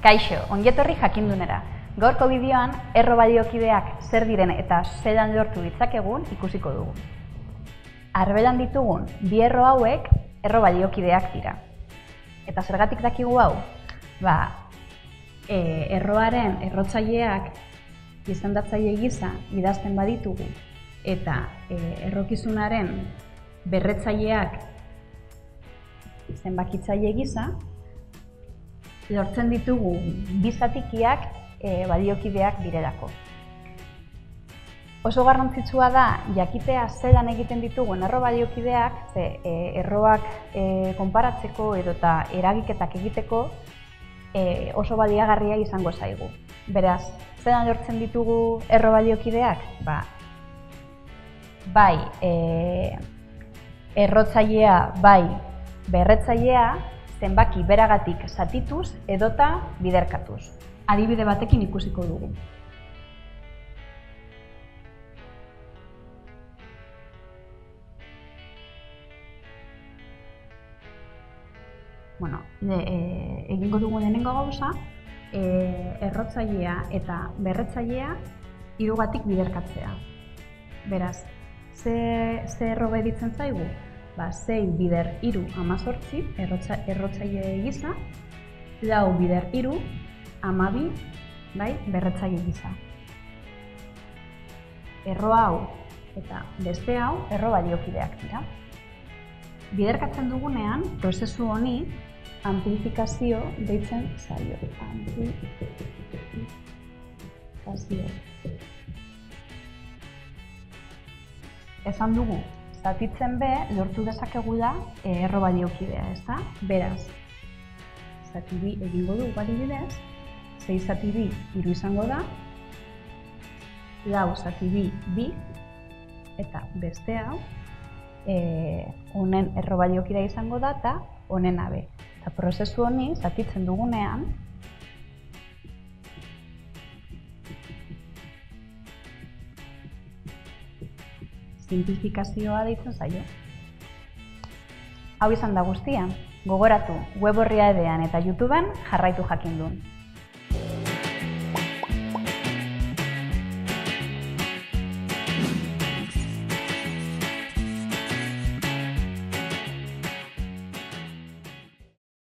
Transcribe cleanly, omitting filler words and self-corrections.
Kaixo, ongietorri jakindunera. Gaurko bideoan, erro baliokideak zer diren eta zelan lortu ditzakegun ikusiko dugu. Arbelan ditugun bi erro hauek erro baliokideak dira. Eta zergatik dakigu hau? Erroaren errotzaileak izendatzaile gisa idazten baditugu eta errokizunaren berretzaileak zenbakitzaile gisa lortzen ditugu bi zatikiak baliokideak direlako. Oso garrantzitsua da jakitea zelan egiten ditugun erro baliokideak, ze erroak konparatzeko edota eragiketak egiteko oso baliagarria izango zaigu. Beraz, zelan lortzen ditugu erro baliokideak? Bai errotzailea, bai berretzailea zenbaki beragatik zatituz edota biderkatuz. Adibide batekin ikusiko dugu. Egingo dugu lehenengo gauza, errotzailea eta berretzailea hirugatik biderkatzea. Beraz, ze erro ditzen zaigu? 6 bider 3 18 errotzaile gisa, 4 bider 3 12 berretzaile gisa. Erro hau eta beste hau erro baliokideak dira. Biderkatzen dugunean, prozesu honi amplifikazio deitzen zaio. Esan dugu, zatitzen be lortu dezakegula erro baliokidea, ezta? Beraz, zati bi egingo dugu adibidez, 6 zati bi 3 izango da, 4 zati bi 2, eta beste hau, honen erro baliokidea izango da eta honen abe. Eta prozesu honi zatitzen dugunean, simplifikazioa deitzen zaio. Hau izan da guztia. Gogoratu, web orria edean eta YouTuben jarraitu jakindun.